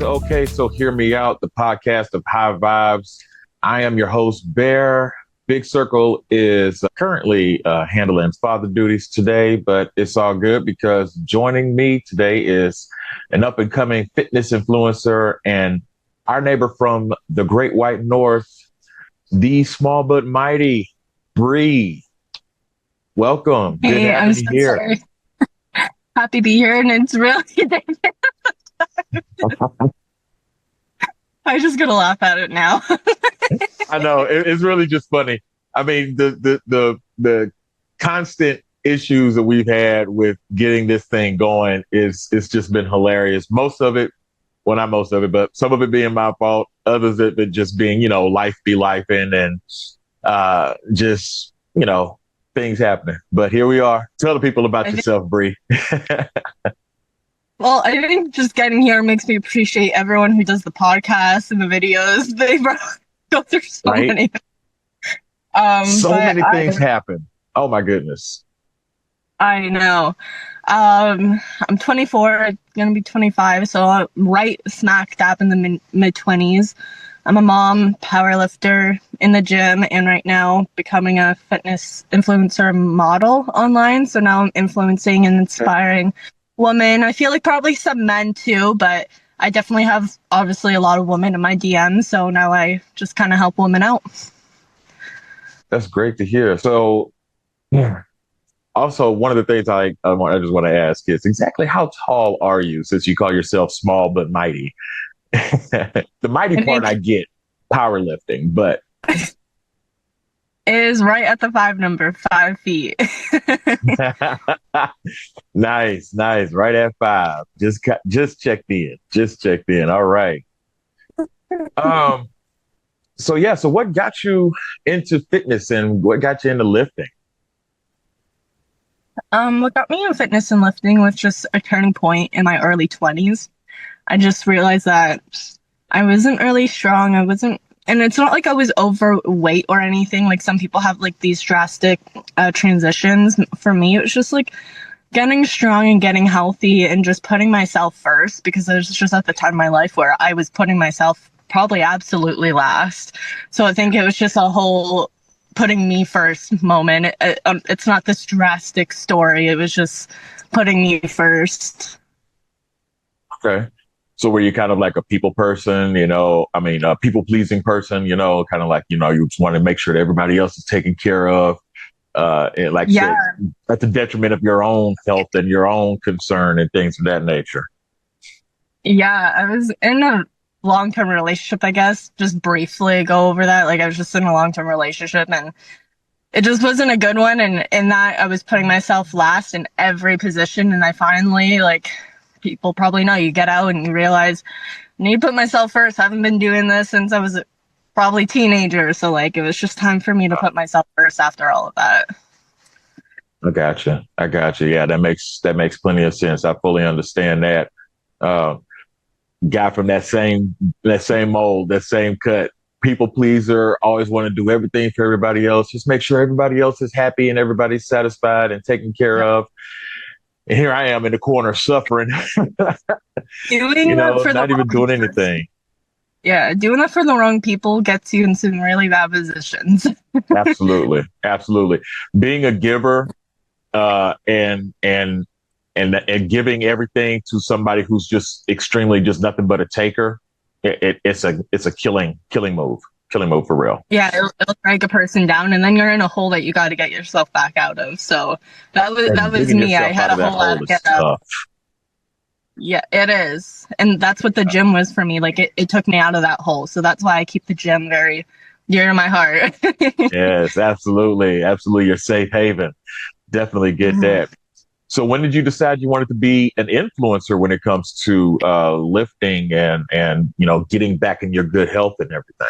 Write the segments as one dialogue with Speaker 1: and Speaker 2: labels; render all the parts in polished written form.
Speaker 1: Okay, so hear me out, the podcast of high vibes. I am your host, Bear. Big Circle is currently handling father duties today, but it's all good because joining me today is an up and coming fitness influencer and our neighbor from the Great White North, the small but mighty Bree. Welcome. Good
Speaker 2: Hey, I'm
Speaker 1: having
Speaker 2: so
Speaker 1: you here.
Speaker 2: sorry. Happy to be here, and it's really. I just gotta laugh at it now.
Speaker 1: I know it's really just funny. I mean, the constant issues that we've had with getting this thing going is it's just been hilarious. Most of it, well, not most of it, but some of it being my fault. Others of it just being, life be life and just things happening. But here we are. Tell the people about
Speaker 2: I think,
Speaker 1: yourself, Bree.
Speaker 2: well, I think just getting here makes me appreciate everyone who does the podcast and the videos. They go through so
Speaker 1: Right?
Speaker 2: many.
Speaker 1: So
Speaker 2: But
Speaker 1: many things happen. Oh my goodness.
Speaker 2: I know. I'm 24, gonna be 25, so I'm right smack dab in the mid 20s. I'm a mom, power lifter in the gym, and right now becoming a fitness influencer model online. So now I'm influencing and inspiring women. I feel like probably some men too, but I definitely have obviously a lot of women in my DMs. So now I just kind of help women out.
Speaker 1: That's great to hear. So, yeah. Also, one of the things I just want to ask is exactly how tall are you since you call yourself small but mighty? The mighty
Speaker 2: And
Speaker 1: part
Speaker 2: it
Speaker 1: I get, powerlifting, but
Speaker 2: is right at the five number, 5 feet.
Speaker 1: nice, nice, right at five. Just checked in, just checked in. All right. Um. So yeah. So what got you into fitness and what got you into lifting?
Speaker 2: What got me in fitness and lifting was just a turning point in my early 20s. I just realized that I wasn't really strong. And it's not like I was overweight or anything. Like some people have like these drastic transitions. For me, it was just like getting strong and getting healthy and just putting myself first because I was just at the time in my life where I was putting myself probably absolutely last. So I think it was just a whole putting me first moment. It's not this drastic story. It was just putting me first.
Speaker 1: Okay. So were you kind of like a people person, a people pleasing person, kind of like, you just want to make sure that everybody else is taken care of, and like I
Speaker 2: Yeah.
Speaker 1: said, at the detriment of your own health and your own concern and things of that nature.
Speaker 2: Yeah, I was in a long-term relationship, I guess. Just briefly go over that. Like I was just in a long-term relationship and it just wasn't a good one. And in that I was putting myself last in every position. And I finally, like people probably know, you get out and you realize I need to put myself first. I haven't been doing this since I was probably teenager. So like it was just time for me to put myself first after all of that.
Speaker 1: I gotcha. I gotcha. Yeah, that makes plenty of sense. I fully understand that. Uh, Guy from that same mold, that same cut. People pleaser, always want to do everything for everybody else. Just make sure everybody else is happy and everybody's satisfied and taken care of. And here I am in the corner suffering,
Speaker 2: Doing that for the
Speaker 1: not even
Speaker 2: wrong
Speaker 1: doing
Speaker 2: person.
Speaker 1: anything.
Speaker 2: Yeah, doing that for the wrong people gets you in some really bad positions.
Speaker 1: Absolutely. Absolutely. Being a giver, and giving everything to somebody who's just extremely just nothing but a taker, it's a killing move for real.
Speaker 2: Yeah, it'll break a person down, and then you're in a hole that you got to get yourself back out of. So that
Speaker 1: And
Speaker 2: was
Speaker 1: digging
Speaker 2: me. I
Speaker 1: yourself
Speaker 2: had
Speaker 1: out
Speaker 2: a
Speaker 1: of that
Speaker 2: hole out
Speaker 1: hole
Speaker 2: to
Speaker 1: is
Speaker 2: get out.
Speaker 1: tough.
Speaker 2: Yeah, it is, and that's what the gym was for me. Like it took me out of that hole, so that's why I keep the gym very dear to my heart.
Speaker 1: Yes, absolutely, absolutely. Your safe haven. Definitely get
Speaker 2: Mhm.
Speaker 1: that. So when did you decide you wanted to be an influencer when it comes to lifting and getting back in your good health and everything?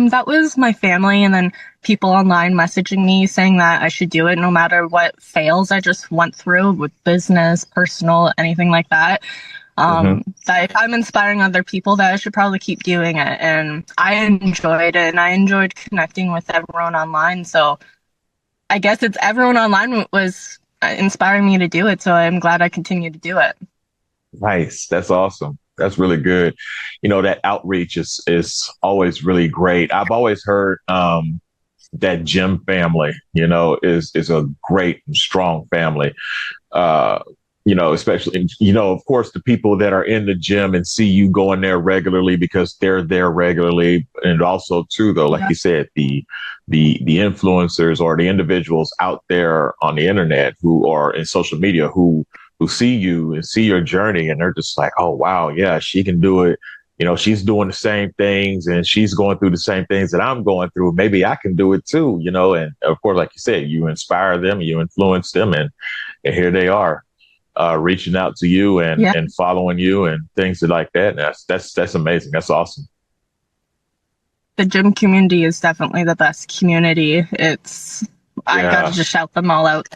Speaker 2: That was my family, and then people online messaging me saying that I should do it no matter what fails I just went through with business, personal, anything like that.
Speaker 1: Hmm.
Speaker 2: That if I'm inspiring other people, that I should probably keep doing it. And I enjoyed it, and I enjoyed connecting with everyone online. So I guess it's everyone online was inspiring me to do it. So I'm glad I continue to do it.
Speaker 1: Nice. That's awesome. That's really good. That outreach is always really great. I've always heard that gym family, is a great and strong family. Uh, especially, of course, the people that are in the gym and see you going there regularly because they're there regularly. And also too, though, like
Speaker 2: Yeah.
Speaker 1: you said, the influencers or the individuals out there on the internet who are in social media who see you and see your journey and they're just like, oh wow, yeah, she can do it. She's doing the same things and she's going through the same things that I'm going through. Maybe I can do it too, and of course, like you said, you inspire them, you influence them, and here they are reaching out to you
Speaker 2: Yeah.
Speaker 1: and following you and things like that. And that's amazing. That's awesome.
Speaker 2: The gym community is definitely the best community. I gotta
Speaker 1: Yeah.
Speaker 2: just shout them all out.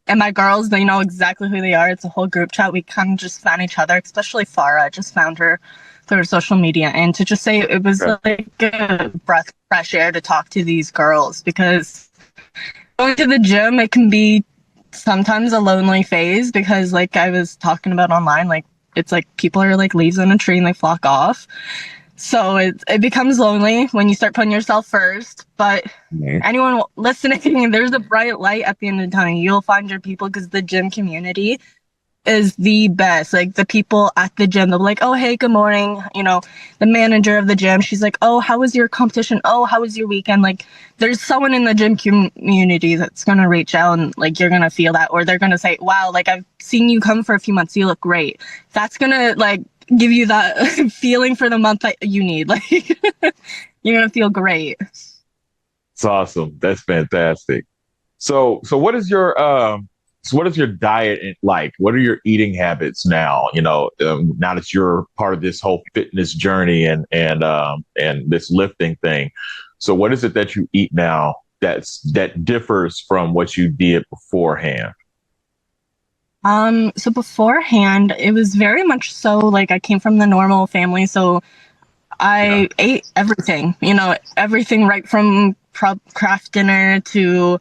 Speaker 2: And my girls, they know exactly who they are. It's a whole group chat. We kind of just found each other, especially Farah. I just found her through social media. And to just say it was
Speaker 1: Okay.
Speaker 2: like a breath of fresh air to talk to these girls, because going to the gym, it can be sometimes a lonely phase, because like I was talking about online, like it's like people are like leaves on a tree and they flock off. So it becomes lonely when you start putting yourself first. But
Speaker 1: Mhm.
Speaker 2: anyone listening, there's a bright light at the end of the tunnel. You'll find your people, because the gym community is the best. Like the people at the gym, they'll be like, oh, hey, good morning. The manager of the gym, she's like, oh, how was your competition? Oh, how was your weekend? Like there's someone in the gym community that's going to reach out, and like you're going to feel that, or they're going to say, wow, like I've seen you come for a few months. You look great. That's going to like give you that feeling for the month that you need. Like you're going to feel great.
Speaker 1: It's awesome. That's fantastic. So what is your diet like? What are your eating habits now? Now that you're part of this whole fitness journey and this lifting thing. So what is it that you eat now that differs from what you did beforehand?
Speaker 2: So beforehand, it was very much so like I came from the normal family, so
Speaker 1: Yeah.
Speaker 2: I ate everything, everything right from craft dinner to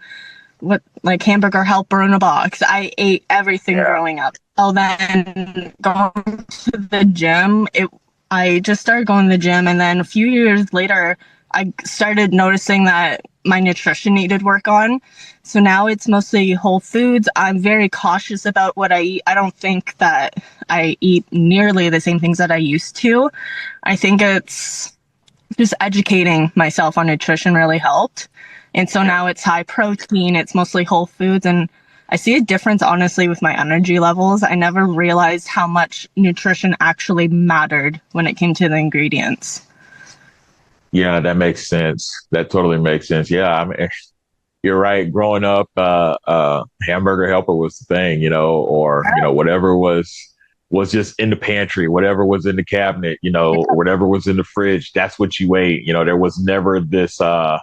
Speaker 2: what like hamburger helper in a box. I ate everything
Speaker 1: Yeah.
Speaker 2: growing up. So then going to the gym, I just started going to the gym, and then a few years later, I started noticing that my nutrition needed work on. So now it's mostly whole foods. I'm very cautious about what I eat. I don't think that I eat nearly the same things that I used to. I think it's just educating myself on nutrition really helped. And so
Speaker 1: Yeah.
Speaker 2: now it's high protein, it's mostly whole foods. And I see a difference, honestly, with my energy levels. I never realized how much nutrition actually mattered when it came to the ingredients.
Speaker 1: Yeah, that makes sense. That totally makes sense. Yeah, I mean, you're right. Growing up, hamburger helper was the thing, or whatever was just in the pantry, whatever was in the cabinet, or whatever was in the fridge. That's what you ate. There was never this. Uh,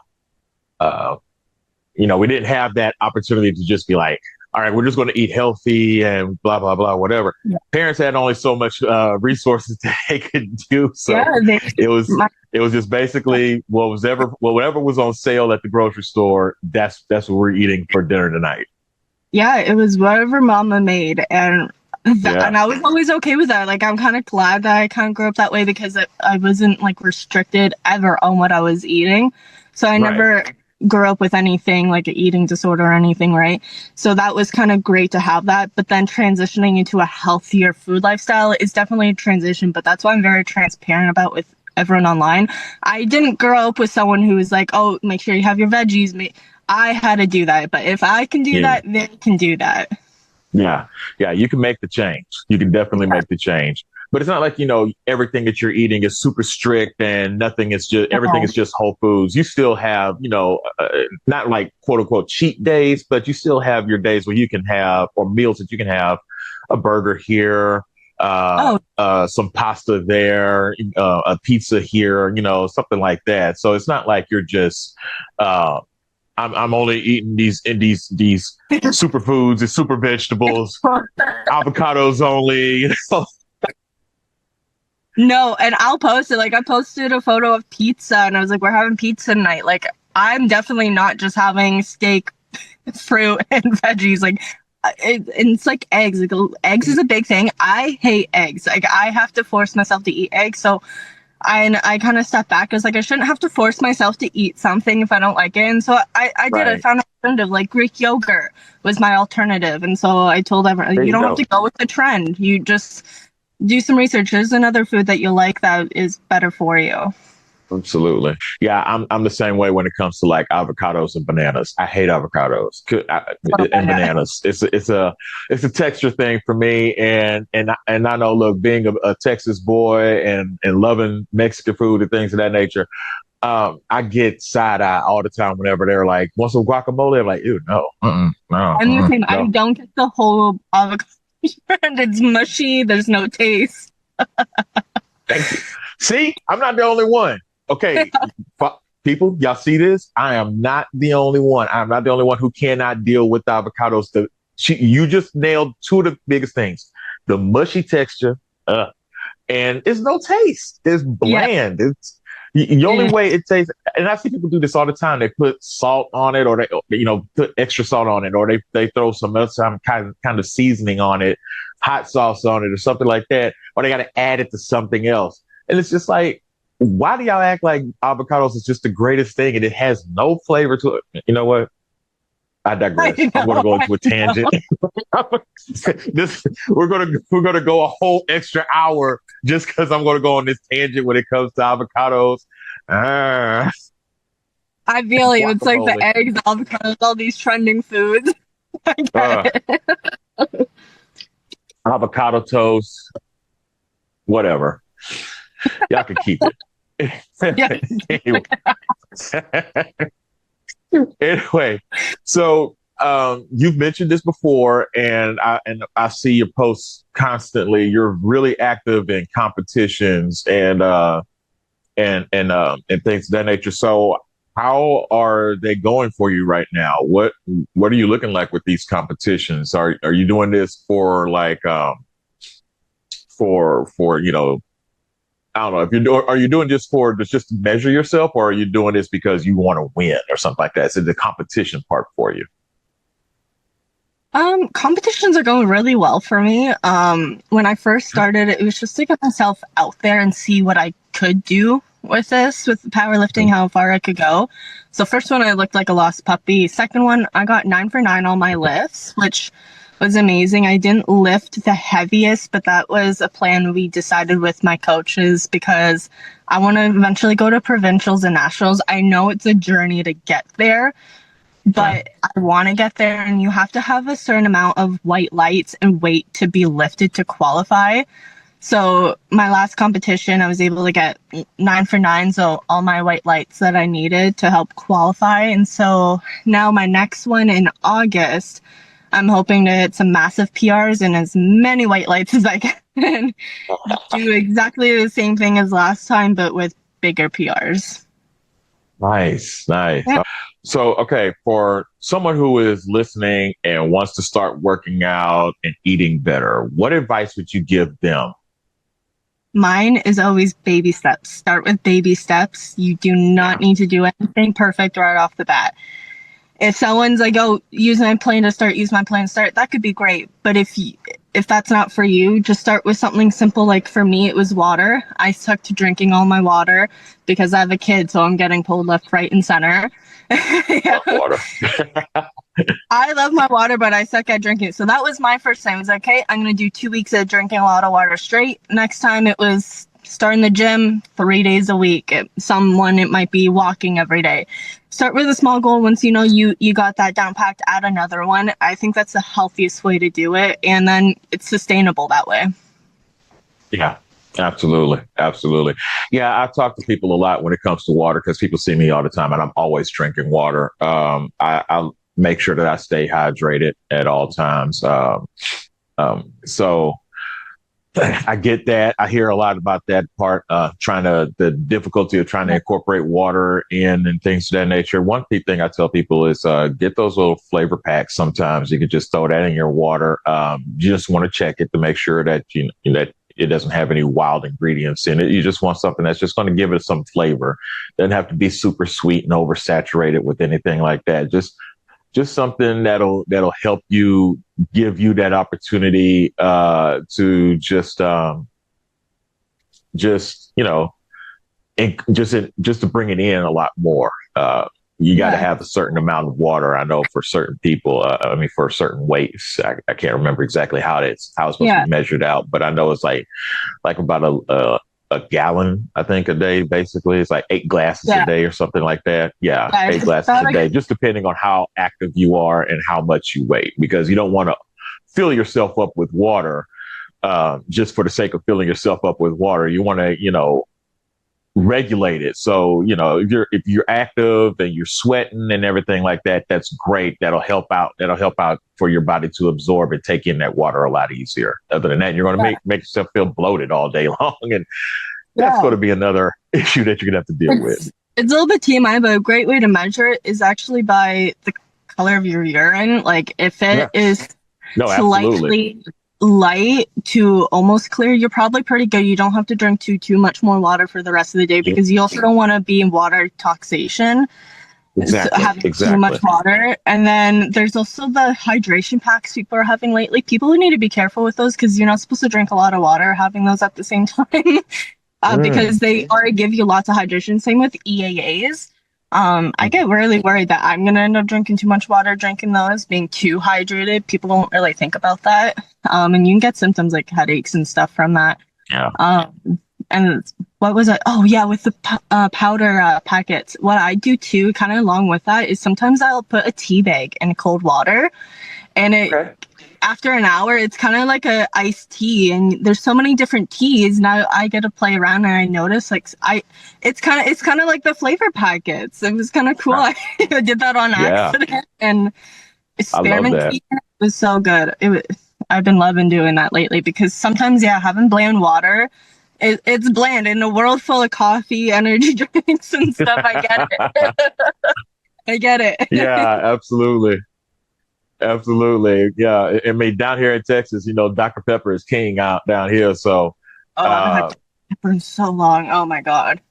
Speaker 1: we didn't have that opportunity to just be like, all right, we're just going to eat healthy and blah blah blah, whatever.
Speaker 2: Yeah,
Speaker 1: Parents had only so much resources that they could do,
Speaker 2: yeah,
Speaker 1: so it was
Speaker 2: my,
Speaker 1: it was just basically whatever was on sale at the grocery store. That's what we're eating for dinner tonight.
Speaker 2: yeah, it was whatever mama made.
Speaker 1: Yeah,
Speaker 2: And I was always okay with that. Like, I'm kind of glad that I kind of grew up that way, because I wasn't like restricted ever on what I was eating. So I
Speaker 1: right.
Speaker 2: never grew up with anything like an eating disorder or anything, right? So that was kind of great to have that. But then transitioning into a healthier food lifestyle is definitely a transition. But that's why I'm very transparent about with everyone online. I didn't grow up with someone who was like, oh, make sure you have your veggies. I had to do that. But if I can do
Speaker 1: Yeah.
Speaker 2: that, they can do that.
Speaker 1: Yeah, yeah, you can make the change. You can definitely
Speaker 2: Yeah.
Speaker 1: make the change. But it's not like, everything that you're eating is super strict and everything is just whole foods. You still have, not like quote unquote cheat days, but you still have your days where you can have, or meals that you can have a burger here,
Speaker 2: Oh,
Speaker 1: some pasta there, a pizza here, something like that. So it's not like you're just, uh, I'm only eating these superfoods and super vegetables, avocados only.
Speaker 2: no, and I'll post it. Like, I posted a photo of pizza, and I was like, we're having pizza tonight. Like, I'm definitely not just having steak, fruit, and veggies. Like, it's like eggs. Like, eggs is a big thing. I hate eggs. Like I have to force myself to eat eggs. So I kind of stepped back. I was like, I shouldn't have to force myself to eat something if I don't like it. And so I did. I
Speaker 1: Right.
Speaker 2: found an alternative. Like Greek yogurt was my alternative. And so I told everyone,
Speaker 1: There
Speaker 2: you
Speaker 1: you
Speaker 2: don't have
Speaker 1: go.
Speaker 2: to go with the trend. You just do some research. There's another food that you like that is better for you.
Speaker 1: Absolutely. Yeah, I'm the same way when it comes to like avocados and bananas. I hate avocados
Speaker 2: Oh,
Speaker 1: and
Speaker 2: yeah.
Speaker 1: bananas. It's a texture thing for me. And I know, look, being a Texas boy and loving Mexican food and things of that nature, I get side eye all the time whenever they're like, "Want some guacamole?" I'm like, "Ew, no, no,
Speaker 2: I'm the same. I
Speaker 1: no."
Speaker 2: don't get the whole avocado and it's mushy. There's no taste.
Speaker 1: Thank you. See, I'm not the only one. Okay, people, y'all see this? I am not the only one. I'm not the only one who cannot deal with avocados. You just nailed two of the biggest things: the mushy texture, uh, and it's no taste. It's
Speaker 2: Yeah.
Speaker 1: bland. It's the only way it tastes. And I see people do this all the time. They put salt on it, or they put extra salt on it, or they throw some kind of seasoning on it, hot sauce on it, or something like that, or they got to add it to something else. And it's just like, why do y'all act like avocados is just the greatest thing and it has no flavor to it? You know what? I digress.
Speaker 2: I
Speaker 1: I'm going to
Speaker 2: know.
Speaker 1: go into a
Speaker 2: I know.
Speaker 1: tangent. We're going to go a whole extra hour just because I'm going to go on this tangent when it comes to avocados. Ah,
Speaker 2: I feel you. It's like the
Speaker 1: guacamole.
Speaker 2: eggs, avocados, all these trending foods. I
Speaker 1: Uh,
Speaker 2: get it.
Speaker 1: avocado toast, whatever. Y'all can keep
Speaker 2: Yeah.
Speaker 1: it. Anyway. Anyway, so you've mentioned this before, and I see your posts constantly. You're really active in competitions and things of that nature. So, how are they going for you right now? What are you looking like with these competitions? Are you doing this for like for I don't know if you're doing. Are you doing just just to measure yourself, or are you doing this because you want to win or something like that? So the competition part for you.
Speaker 2: Competitions are going really well for me. When I first started, it was just to get myself out there and see what I could do with this, with powerlifting, how far I could go. So first one, I looked like a lost puppy. Second one, I got 9 for 9 on my lifts, which was amazing. I didn't lift the heaviest, but that was a plan we decided with my coaches because I want to eventually go to provincials and nationals. I know it's a journey to get there,
Speaker 1: Right.
Speaker 2: but I want to get there, and you have to have a certain amount of white lights and weight to be lifted to qualify. So my last competition, I was able to get 9 for 9, so all my white lights that I needed to help qualify. And so now my next one in August, I'm hoping to hit some massive PRs and as many white lights as I can. Do exactly the same thing as last time, but with bigger PRs.
Speaker 1: Nice, nice.
Speaker 2: Yeah.
Speaker 1: So, okay, for someone who is listening and wants to start working out and eating better, what advice would you give them?
Speaker 2: Mine is always baby steps. Start with baby steps. You do not
Speaker 1: Yeah.
Speaker 2: need to do anything perfect right off the bat. If someone's like, "Oh, use my plan to start, use my plan to start," that could be great. But if that's not for you, just start with something simple. Like for me, it was water. I stuck to drinking all my water because I have a kid, so I'm getting pulled left, right, and center. Yeah.
Speaker 1: Love water.
Speaker 2: I love my water, but I suck at drinking. So that was my first thing. I was like, okay, I'm going to do 2 weeks of drinking a lot of water straight. Next time it was starting the gym 3 days a week. It might be walking every day. Start with a small goal. Once you know you got that down packed, add another one. I think that's the healthiest way to do it. And then it's sustainable that way.
Speaker 1: Yeah, absolutely. Absolutely. Yeah, I talk to people a lot when it comes to water because people see me all the time and I'm always drinking water. I make sure that I stay hydrated at all times. So I get that. I hear a lot about that part, the difficulty of trying to incorporate water in and things of that nature. One key thing I tell people is get those little flavor packs. Sometimes you can just throw that in your water. You just want to check it to make sure that that it doesn't have any wild ingredients in it. You just want something that's just going to give it some flavor. Doesn't have to be super sweet and oversaturated with anything like that. Just just something that'll help you, give you that opportunity to just just to bring it in a lot more. You got to
Speaker 2: Yeah.
Speaker 1: have a certain amount of water. I know for certain people, for certain weights, I can't remember exactly how it's supposed to
Speaker 2: Yeah.
Speaker 1: be measured out, but I know it's like about a gallon, I think, a day. Basically, it's like 8 glasses a
Speaker 2: Yeah.
Speaker 1: day or something like that. Yeah,
Speaker 2: Yeah.
Speaker 1: eight
Speaker 2: It's
Speaker 1: glasses
Speaker 2: about
Speaker 1: a day, just depending on how active you are and how much you weigh, because you don't want to fill yourself up with water just for the sake of filling yourself up with water. You want to, regulate it. So, if you're active and you're sweating and everything like that, that's great. That'll help out. That'll help out for your body to absorb and take in that water a lot easier. Other than that, you're going to
Speaker 2: yeah.
Speaker 1: make yourself feel bloated all day long. And that's
Speaker 2: Yeah.
Speaker 1: going to be another issue that you're going to have to deal with.
Speaker 2: It's a little bit TMI, but a great way to measure it is actually by the color of your urine. Like if it is
Speaker 1: No, absolutely.
Speaker 2: slightly light to almost clear, you're probably pretty good. You don't have to drink too much more water for the rest of the day, because you also don't want to be in water toxation.
Speaker 1: Exactly.
Speaker 2: Having too much water. And then there's also the hydration packs people are having lately. People need to be careful with those, because you're not supposed to drink a lot of water having those at the same time. Because they already give you lots of hydration. Same with EAAs. I get really worried that I'm gonna end up drinking too much water, drinking those, being too hydrated. People don't really think about that. And you can get symptoms like headaches and stuff from that.
Speaker 1: Yeah.
Speaker 2: And what was it? Oh yeah, with the powder packets. What I do too, kind of along with that, is sometimes I'll put a tea bag in cold water, and after an hour, it's kind of like a iced tea, and there's so many different teas. Now I get to play around, and I notice it's kind of like the flavor packets. It was kind of cool. I did that on accident, and spearmint tea was so good. I've been loving doing that lately, because sometimes having bland water, it's bland in a world full of coffee, energy drinks, and stuff. I get it. I get it.
Speaker 1: Yeah, absolutely. Absolutely. Yeah. I mean, down here in Texas, Dr. Pepper is king out down here. So,
Speaker 2: I've had Dr. Pepper in so long. Oh my God.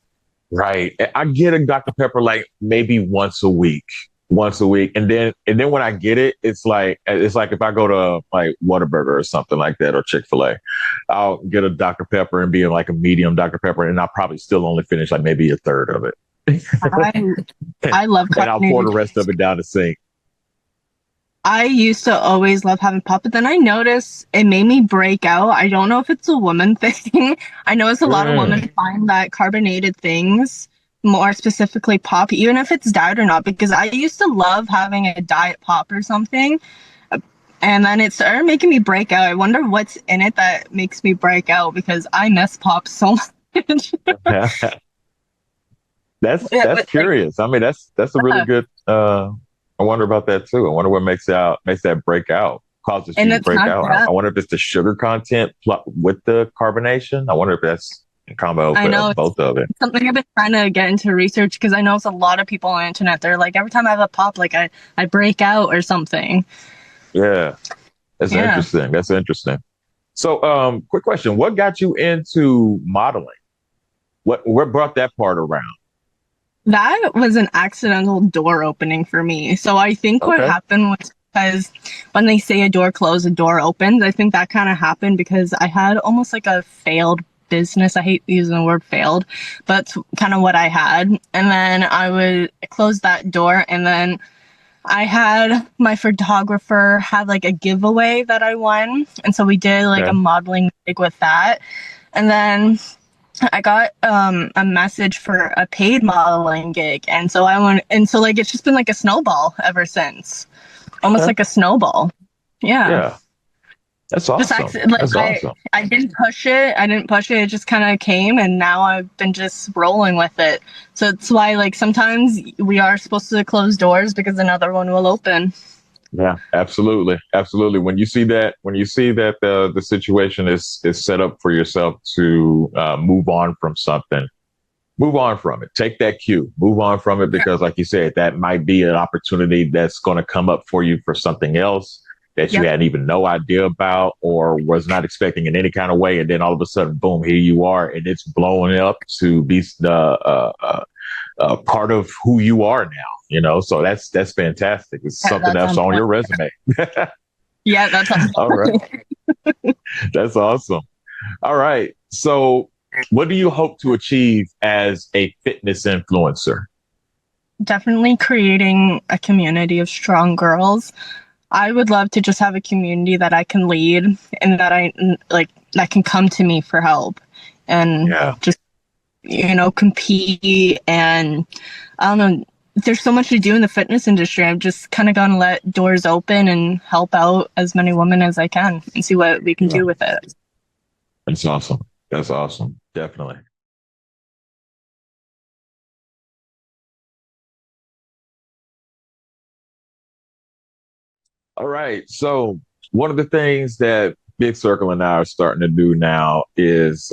Speaker 1: Right. I get a Dr. Pepper like maybe once a week. And then when I get it, it's like if I go to like Whataburger or something like that, or Chick-fil-A, I'll get a Dr. Pepper and be in like a medium Dr. Pepper, and I'll probably still only finish like maybe a third of it.
Speaker 2: I love
Speaker 1: and I'll pour the rest of it down the sink.
Speaker 2: I used to always love having pop, but then I noticed it made me break out. I don't know if it's a woman thing. I know it's a lot of women find that carbonated things, more specifically pop, even if it's diet or not, because I used to love having a diet pop or something, and then it started making me break out. I wonder what's in it that makes me break out, because I miss pop so much.
Speaker 1: That's curious. I mean, that's a really good. I wonder about that too. I wonder what makes that break out, causes you to break out. I wonder if it's the sugar content with the carbonation. I wonder if that's a combo of both of it.
Speaker 2: Something I've been trying to get into research, because I know it's a lot of people on the internet. They're like, every time I have a pop, like I break out or something.
Speaker 1: Yeah, that's interesting. That's interesting. So, quick question: what got you into modeling? What brought that part around?
Speaker 2: That was an accidental door opening for me. So I think what happened was, because when they say a door closed, a door opens, I think that kind of happened because I had almost like a failed business. I hate using the word failed, but it's kind of what I had. And then I would close that door, and then I had my photographer have like a giveaway that I won. And so we did like a modeling gig with that. And then I got a message for a paid modeling gig, and so I went, and so like it's just been like a snowball ever since, almost like a snowball. Yeah,
Speaker 1: that's awesome. That's awesome.
Speaker 2: I didn't push it. It just kind of came, and now I've been just rolling with it. So it's why like sometimes we are supposed to close doors because another one will open.
Speaker 1: Yeah, absolutely. When you see that the situation is set up for yourself to move on from something, move on from it. Take that cue, move on from it, because like you said, that might be an opportunity that's going to come up for you for something else that you had even no idea about or was not expecting in any kind of way. And then all of a sudden, boom, here you are, and it's blowing up to be part of who you are now. So that's fantastic. It's something
Speaker 2: That's
Speaker 1: that's
Speaker 2: on
Speaker 1: on
Speaker 2: point.
Speaker 1: your resume.
Speaker 2: Yeah, that's on
Speaker 1: All right.
Speaker 2: point.
Speaker 1: That's awesome. All right. So what do you hope to achieve as a fitness influencer?
Speaker 2: Definitely creating a community of strong girls. I would love to just have a community that I can lead and that I like that can come to me for help and
Speaker 1: Yeah.
Speaker 2: just compete. And I don't know, there's so much to do in the fitness industry. I'm just kind of gonna let doors open and help out as many women as I can and see what we can
Speaker 1: Yeah.
Speaker 2: do with it.
Speaker 1: That's awesome. That's awesome. Definitely. All right. So one of the things that Big Circle and I are starting to do now is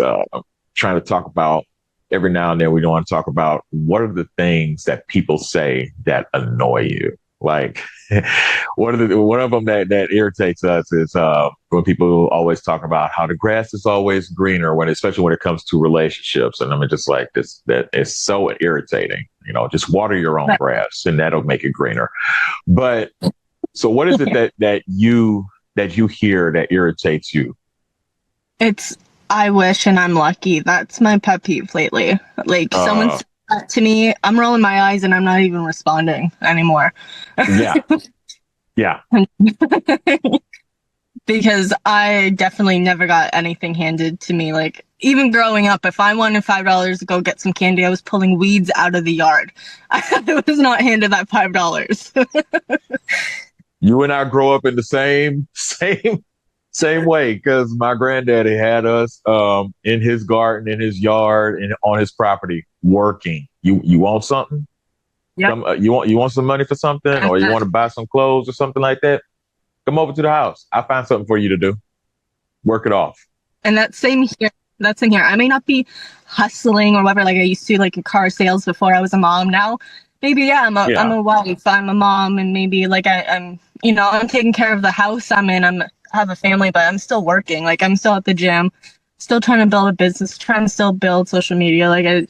Speaker 1: trying to talk about every now and then we don't want to talk about what are the things that people say that annoy you. Like one of them that irritates us is when people always talk about how the grass is always greener especially when it comes to relationships. And I'm just like this, that is so irritating. Just water your own grass and that'll make it greener. But so what is it that you hear that irritates you?
Speaker 2: It's I wish and I'm lucky. That's my pet peeve lately. Like someone
Speaker 1: Uh,
Speaker 2: said that to me, I'm rolling my eyes and I'm not even responding anymore.
Speaker 1: yeah, yeah,
Speaker 2: Because I definitely never got anything handed to me. Like even growing up, if I wanted $5 to go get some candy, I was pulling weeds out of the yard. I was not handed that $5.
Speaker 1: you and I grow up in the same way because my granddaddy had us in his garden, in his yard, and on his property working. You want something?
Speaker 2: Yep.
Speaker 1: You want some money for something, or you want to buy some clothes or something like that? Come over to the house. I'll find something for you to do. Work it off.
Speaker 2: And that's same here. That's in here. I may not be hustling or whatever like I used to, like in car sales before I was a mom. Now, maybe yeah, I'm
Speaker 1: Yeah,
Speaker 2: a wife, I'm a mom, and maybe like I'm I'm taking care of the house I'm in. I have a family, but I'm still working. Like I'm still at the gym, still trying to build a business, trying to still build social media. Like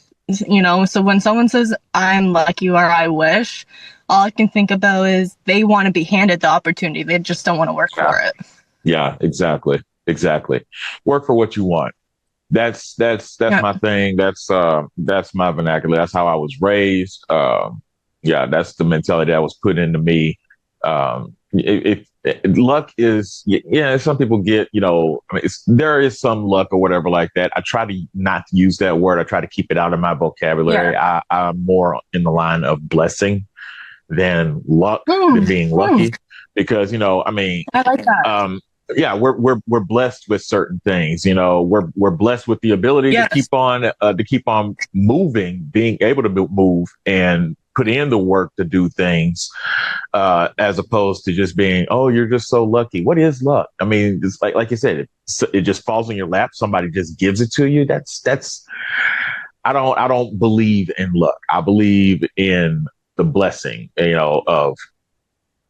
Speaker 2: so when someone says I'm lucky or I wish, all I can think about is they want to be handed the opportunity. They just don't want to work
Speaker 1: yeah,
Speaker 2: for it.
Speaker 1: yeah. Exactly. Work for what you want. That's
Speaker 2: Yeah.
Speaker 1: my thing. That's my vernacular. That's how I was raised. Yeah, that's the mentality that was put into me. If luck is, yeah, some people get, I mean, there is some luck or whatever like that. I try to not use that word. I try to keep it out of my vocabulary.
Speaker 2: Yeah.
Speaker 1: I'm more in the line of blessing than luck, than being lucky, because I mean,
Speaker 2: I like that.
Speaker 1: yeah, we're blessed with certain things. We're blessed with the ability
Speaker 2: Yes.
Speaker 1: to keep on moving, being able to move and put in the work to do things, as opposed to just being, oh, you're just so lucky. What is luck? I mean, it's like you said, it just falls in your lap. Somebody just gives it to you. That's I don't believe in luck. I believe in the blessing, of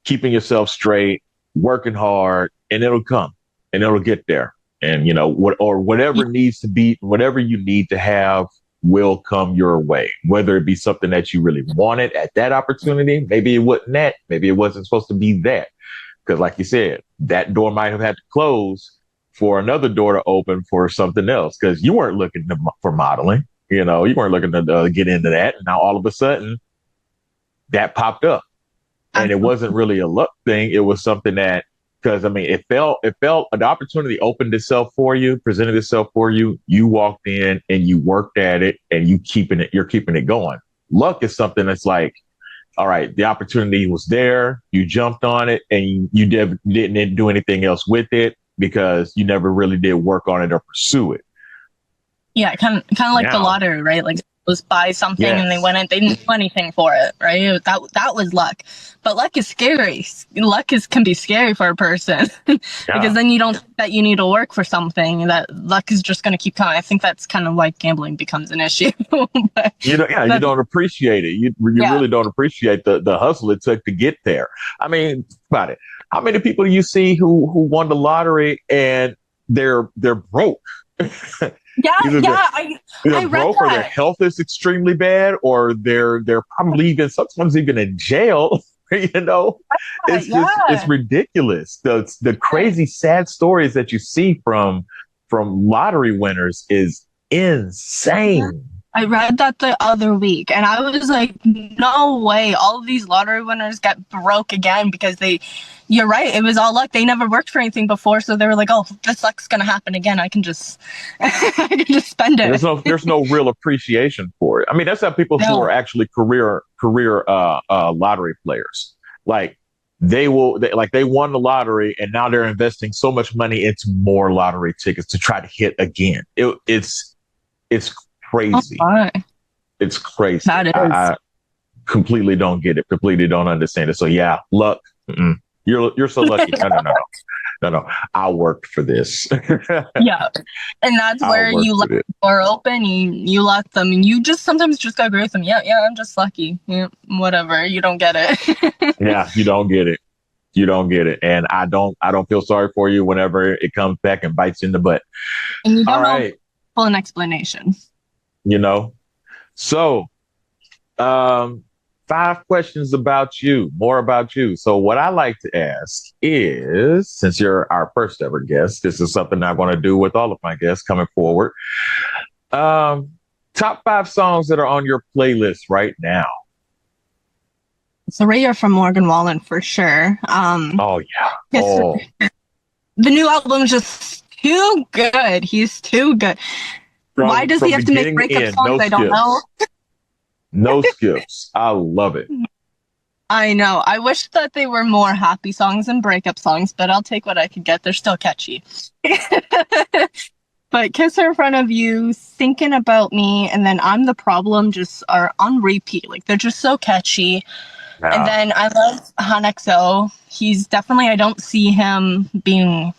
Speaker 1: keeping yourself straight, working hard, and it'll come and it'll get there. And whatever needs to be, whatever you need to have will come your way, whether it be something that you really wanted at that opportunity. Maybe it wasn't that, maybe it wasn't supposed to be that. Because like you said, that door might have had to close for another door to open for something else. Because you weren't looking for modeling, you weren't looking to get into that. And now all of a sudden that popped up. And it wasn't really a luck thing. It was something that, because I mean, it felt an opportunity opened itself for you, presented itself for you. You walked in and you worked at it, and you're keeping it going. Luck is something that's like, all right, the opportunity was there, you jumped on it, and you didn't do anything else with it because you never really did work on it or pursue it.
Speaker 2: Yeah, kind of like the
Speaker 1: Now,
Speaker 2: lottery, right? Like was buy something and they
Speaker 1: yes,
Speaker 2: went in, they didn't do anything for it, right? That was luck. But luck is scary. Can be scary for a person because
Speaker 1: yeah.
Speaker 2: then you don't think that you need to work for something. That luck is just going to keep coming. I think that's kind of why gambling becomes an issue. But
Speaker 1: Yeah, you don't appreciate it. You
Speaker 2: yeah,
Speaker 1: really don't appreciate the hustle it took to get there. I mean, think about it. How many people do you see who won the lottery and they're broke?
Speaker 2: Yeah,
Speaker 1: Either
Speaker 2: yeah,
Speaker 1: they're
Speaker 2: I read
Speaker 1: broke or their
Speaker 2: that.
Speaker 1: health is extremely bad, or they're probably even sometimes even in jail. You know, it's
Speaker 2: Yeah.
Speaker 1: ridiculous. The crazy sad stories that you see from lottery winners is
Speaker 2: Yeah.
Speaker 1: insane.
Speaker 2: I read that the other week and I was like, no way. All of these lottery winners get broke again because you're right. It was all luck. They never worked for anything before. So they were like, oh, this luck's going to happen again. I can just, I can just spend
Speaker 1: And
Speaker 2: it.
Speaker 1: there's no real appreciation for it. I mean, that's how people who are
Speaker 2: No.
Speaker 1: actually career lottery players, like they won the lottery and now they're investing so much money into more lottery tickets to try to hit again. It's
Speaker 2: Oh
Speaker 1: crazy.
Speaker 2: my.
Speaker 1: It's crazy.
Speaker 2: That is.
Speaker 1: I completely don't get it. Completely don't understand it. So yeah, luck. Mm-mm. You're so lucky. No. I worked for this.
Speaker 2: Yeah. And that's
Speaker 1: I
Speaker 2: where
Speaker 1: worked
Speaker 2: you
Speaker 1: for
Speaker 2: let
Speaker 1: this.
Speaker 2: the door open, you let them, and you just sometimes just gotta agree with them. Yeah, yeah, I'm just lucky. Yeah, whatever. You don't get it.
Speaker 1: Yeah, you don't get it. You don't get it. And I don't feel sorry for you whenever it comes back and bites you in the butt.
Speaker 2: And you
Speaker 1: All
Speaker 2: don't know
Speaker 1: right.
Speaker 2: full explanation.
Speaker 1: You know. So um 5 questions about you, more about you. So what I like to ask is, since you're our first ever guest, this is something I want to do with all of my guests coming forward. Um Top 5 songs that are on your playlist right now.
Speaker 2: So Ray are from Morgan Wallen for sure.
Speaker 1: Oh yeah.
Speaker 2: His,
Speaker 1: Oh,
Speaker 2: the new album is just too good. He's too good. Why does he
Speaker 1: from
Speaker 2: have to make
Speaker 1: beginning to
Speaker 2: breakup
Speaker 1: end,
Speaker 2: songs?
Speaker 1: no
Speaker 2: I don't know.
Speaker 1: skips. No skips. I love it.
Speaker 2: I know. I wish that they were more happy songs and breakup songs, but I'll take what I could get. They're still catchy. But Kiss Her in Front of You, Thinking About Me, and then I'm the Problem just are on repeat. Like they're just so catchy. And
Speaker 1: Yeah.
Speaker 2: then I love HunXO. He's definitely, I don't see him being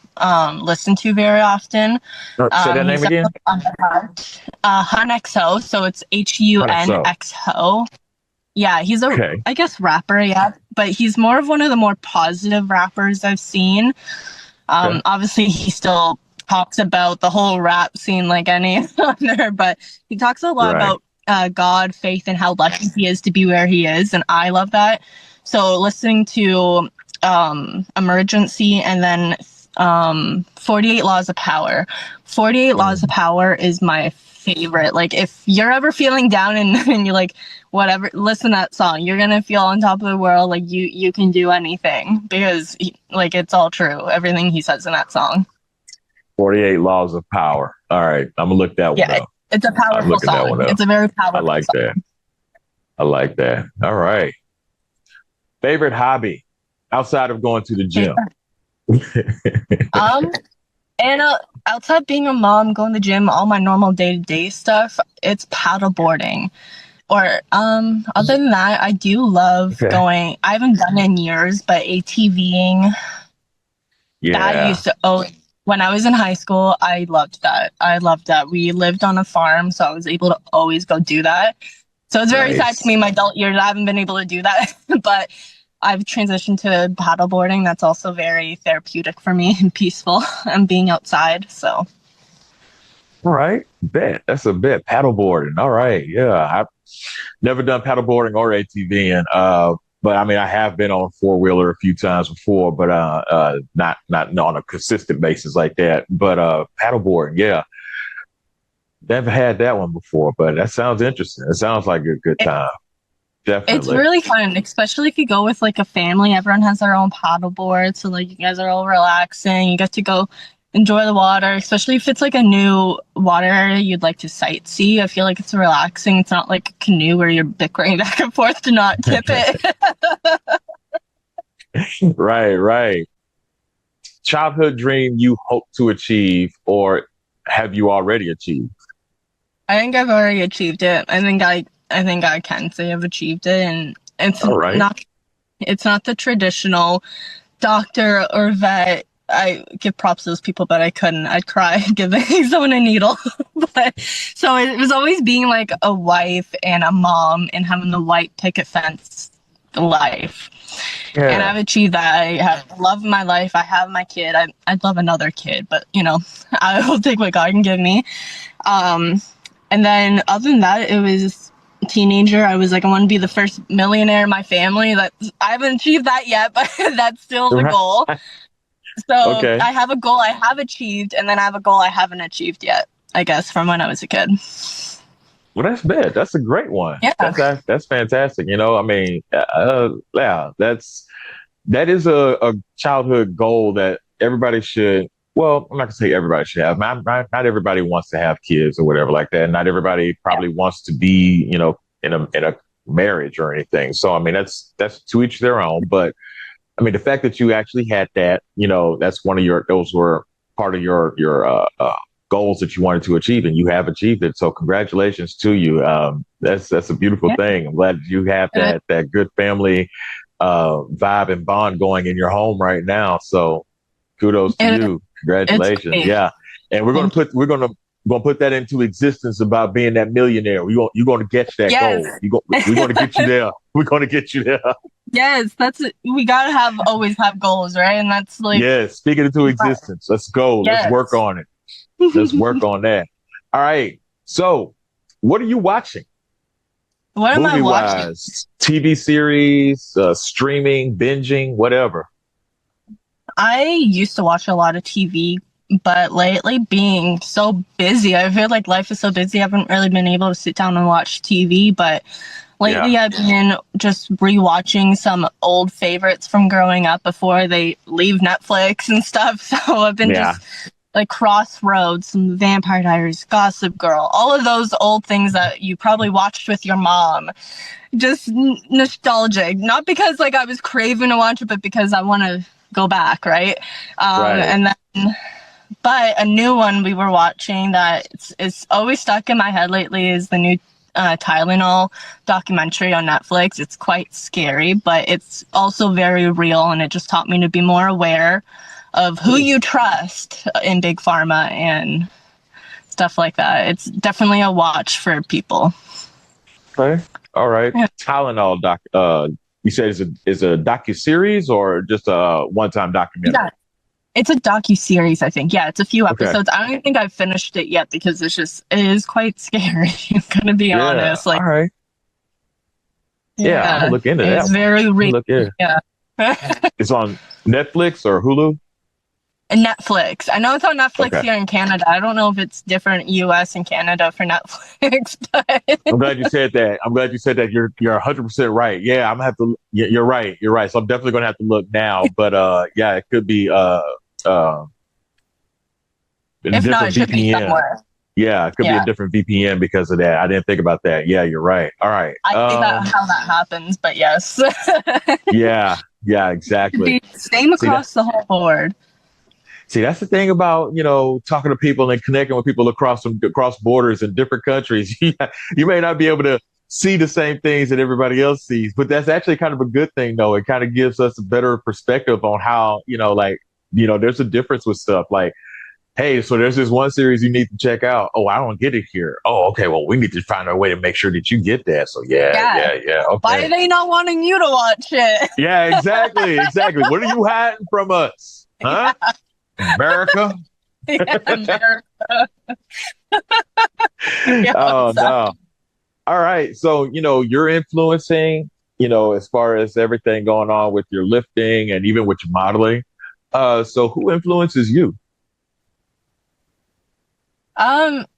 Speaker 2: listened to very often.
Speaker 1: Say that
Speaker 2: He's
Speaker 1: name again.
Speaker 2: definitely on the hunt. HunXO, so it's
Speaker 1: So
Speaker 2: HUNXO. Yeah, he's a,
Speaker 1: okay.
Speaker 2: I guess, rapper, yeah. But he's more of one of the more positive rappers I've seen.
Speaker 1: Okay.
Speaker 2: Obviously, he still talks about the whole rap scene like any other, but he talks a lot
Speaker 1: Right.
Speaker 2: about God, faith, and how lucky he is to be where he is, and I love that. So listening to Emergency and then 48 Laws of Power. 48 Laws of Power is my favorite. Like if you're ever feeling down and you're like, whatever, listen to that song. You're gonna feel on top of the world, like you can do anything because like it's all true. Everything he says in that song.
Speaker 1: 48 Laws of Power. All right. I'm gonna look that one
Speaker 2: Yeah,
Speaker 1: up.
Speaker 2: it's a
Speaker 1: I'm
Speaker 2: powerful
Speaker 1: looking that
Speaker 2: song.
Speaker 1: one up.
Speaker 2: It's a very
Speaker 1: I
Speaker 2: powerful
Speaker 1: like
Speaker 2: song.
Speaker 1: that. I like that. All right. Favorite hobby outside of going to the gym.
Speaker 2: Um, and outside being a mom, going to the gym, all my normal day-to-day stuff, it's paddleboarding. Or other than that, I do love
Speaker 1: Okay.
Speaker 2: going. I haven't done it in years, but ATVing. That
Speaker 1: Yeah.
Speaker 2: used to. Oh, when I was in high school, I loved that. I loved that. We lived on a farm, so I was able to always go do that. So it's very sad to
Speaker 1: Nice.
Speaker 2: me in my adult years I haven't been able to do that, but I've transitioned to paddleboarding. That's also very therapeutic for me and peaceful and being outside. So
Speaker 1: All right. Bet. That's a bet. Paddleboarding. All right. Yeah. I've never done paddleboarding or ATVing. But I mean, I have been on a 4-wheeler a few times before, but not on a consistent basis like that. But paddleboarding, yeah, never had that one before. But that sounds interesting. It sounds like a good time.
Speaker 2: it's
Speaker 1: Definitely.
Speaker 2: really fun, especially if you go with like a family. Everyone has their own paddleboard, so like you guys are all relaxing. You get to go enjoy the water, especially if it's like a new water area you'd like to sightsee. I feel like it's relaxing. It's not like a canoe where you're bickering back and forth to not tip it.
Speaker 1: Right. Right. Childhood dream you hope to achieve, or have you already achieved?
Speaker 2: I think I've already achieved it. I think I can say I've achieved it, and
Speaker 1: All right.
Speaker 2: it's not the traditional doctor or vet. I give props to those people, but I couldn't. I'd cry giving someone a needle. But so it was always being like a wife and a mom and having the white picket fence life. And
Speaker 1: Yeah.
Speaker 2: I've achieved that. I have love my life. I have my kid. I'd love another kid, but I will take what God can give me. Um, and then other than that, it was a teenager. I was like, I want to be the first millionaire in my family. That I haven't achieved that yet, but that's still the
Speaker 1: Right.
Speaker 2: goal. So
Speaker 1: Okay.
Speaker 2: I have a goal I have achieved, and then I have a goal I haven't achieved yet, I guess, from when I was a kid.
Speaker 1: Well, that's bad. That's a great one.
Speaker 2: Yeah.
Speaker 1: That's fantastic. I mean, yeah, that is a childhood goal that everybody should. Well, I'm not gonna say everybody should have. Not everybody wants to have kids or whatever like that. Not everybody probably wants to be, in a marriage or anything. So I mean, that's to each their own. But I mean, the fact that you actually had that, that's those were part of your goals that you wanted to achieve, and you have achieved it. So congratulations to you. That's a beautiful thing. I'm glad you have that good family vibe and bond going in your home right now. So kudos to you. Congratulations. Yeah. And we're gonna put that into existence about being that millionaire. You're gonna get that goal. We're gonna get you there. We're gonna get you there.
Speaker 2: Yes, we gotta always have goals, right? And that's like,
Speaker 1: yes, speak it into existence. Let's go.
Speaker 2: Yes.
Speaker 1: Let's work on it. Let's work on that. All right. So, what are you watching?
Speaker 2: What am I watching?
Speaker 1: TV series, streaming, binging, whatever.
Speaker 2: I used to watch a lot of TV, but lately being so busy, I feel like life is so busy. I haven't really been able to sit down and watch TV, but lately I've been just rewatching some old favorites from growing up before they leave Netflix and stuff. So I've been just like Crossroads, some Vampire Diaries, Gossip Girl, all of those old things that you probably watched with your mom. Just nostalgic, not because like I was craving to watch it, but because I want to go back, right? And then, but a new one we were watching that it's always stuck in my head lately is the new Tylenol documentary on Netflix. It's quite scary, but it's also very real, and it just taught me to be more aware of who you trust in big pharma and stuff like that. It's definitely a watch for people.
Speaker 1: Okay. All right. Yeah. Tylenol doc. You said is a docu-series or just a one-time documentary?
Speaker 2: Yeah. It's a docu-series, I think. Yeah, it's a few episodes. Okay. I don't even think I've finished it yet because it is quite scary. I'm gonna be honest. Like,
Speaker 1: all right. Yeah, I'm gonna look into that.
Speaker 2: It's very real.
Speaker 1: Yeah. It's on Netflix or Hulu?
Speaker 2: Netflix. I know it's on Netflix here in Canada. I don't know if it's different US and Canada for Netflix, but
Speaker 1: I'm glad you said that. You're 100% right. Yeah, I'm gonna have to. You're right. So I'm definitely gonna have to look now. But yeah, it could be
Speaker 2: if not, it should be somewhere.
Speaker 1: Yeah, it could be a different VPN because of that. I didn't think about that. Yeah, you're right. All right.
Speaker 2: I think that's how that happens, but yes.
Speaker 1: Yeah, exactly.
Speaker 2: Same across the whole board.
Speaker 1: See, that's the thing about, talking to people and connecting with people across borders in different countries. You may not be able to see the same things that everybody else sees, but that's actually kind of a good thing, though. It kind of gives us a better perspective on how, there's a difference with stuff like, hey, so there's this one series you need to check out. Oh, I don't get it here. Oh, okay. Well, we need to find a way to make sure that you get that. So yeah. Okay.
Speaker 2: Why are they not wanting you to watch it?
Speaker 1: Yeah, exactly. What are you hiding from us? Huh? Yeah. America?
Speaker 2: America.
Speaker 1: Oh, no. All right. So, you're influencing, as far as everything going on with your lifting and even with your modeling. So who influences you?
Speaker 2: Everyone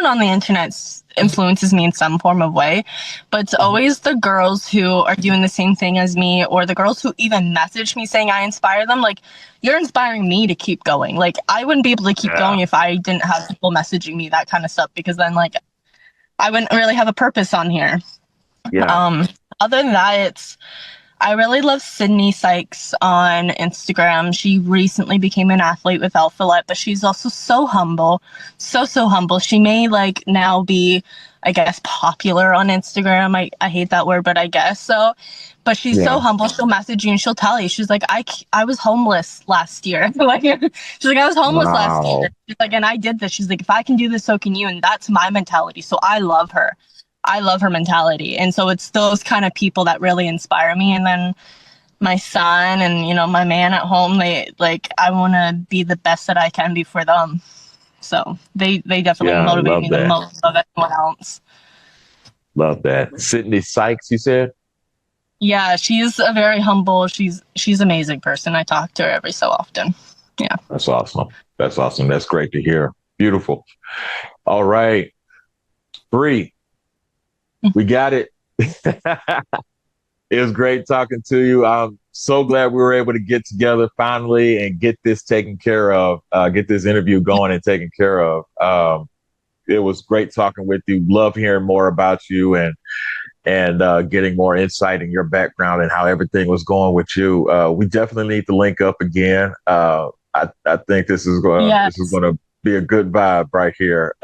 Speaker 2: on the internet influences me in some form of way, but it's always the girls who are doing the same thing as me, or the girls who even message me saying I inspire them. Like, you're inspiring me to keep going. Like, I wouldn't be able to keep going if I didn't have people messaging me that kind of stuff, because then like I wouldn't really have a purpose on here.
Speaker 1: Yeah.
Speaker 2: Other than that, I really love Sydney Sykes on Instagram. She recently became an athlete with Alphalet, but she's also so humble, so humble. She may like now be, I guess, popular on Instagram. I hate that word, but I guess so. But she's so humble. She'll message you and she'll tell you. She's like, I was homeless last year. She's like, I was homeless last year. She's like, and I did this. She's like, if I can do this, so can you. And that's my mentality. So I love her. I love her mentality. And so it's those kind of people that really inspire me. And then my son and, my man at home, I want to be the best that I can be for them. So they definitely motivate me the most of anyone else.
Speaker 1: Love that. Sydney Sykes, you said?
Speaker 2: Yeah, she's a very humble, she's an amazing person. I talk to her every so often. Yeah.
Speaker 1: That's awesome. That's great to hear. Beautiful. All right. Bree, we got it. It was great talking to you. I'm so glad we were able to get together finally and get this taken care of, get this interview going and taken care of. It was great talking with you. Love hearing more about you and getting more insight in your background and how everything was going with you. We definitely need to link up again. I think this is going to be a good vibe right here.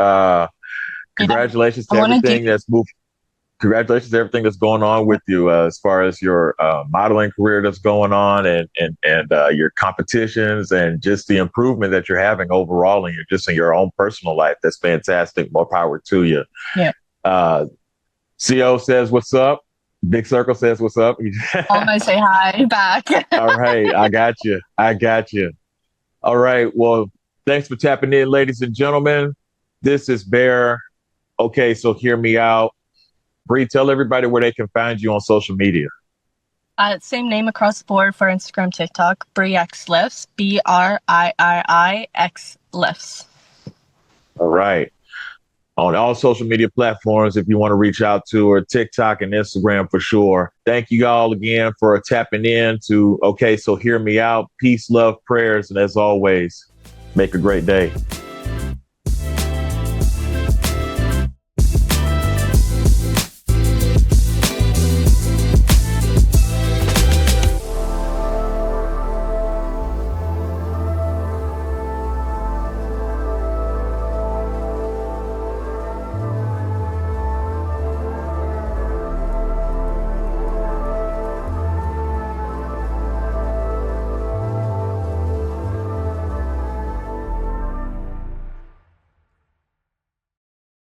Speaker 1: Congratulations to everything that's moved. Congratulations to everything that's going on with you as far as your modeling career that's going on and your competitions and just the improvement that you're having overall in your own personal life. That's fantastic. More power to you.
Speaker 2: Yeah.
Speaker 1: CO says, what's up? Big Circle says, what's up?
Speaker 2: I'm going to say hi back.
Speaker 1: All right. I got you. All right. Well, thanks for tapping in, ladies and gentlemen. This is Bear. Okay, so hear me out. Bree, tell everybody where they can find you on social media.
Speaker 2: Same name across the board for Instagram, TikTok, BriiX Lifts, BRIIIX Lifts.
Speaker 1: All right. On all social media platforms, if you want to reach out to her, TikTok and Instagram for sure. Thank you all again for tapping in to Okay, so hear me out. Peace, love, prayers, and as always, make a great day.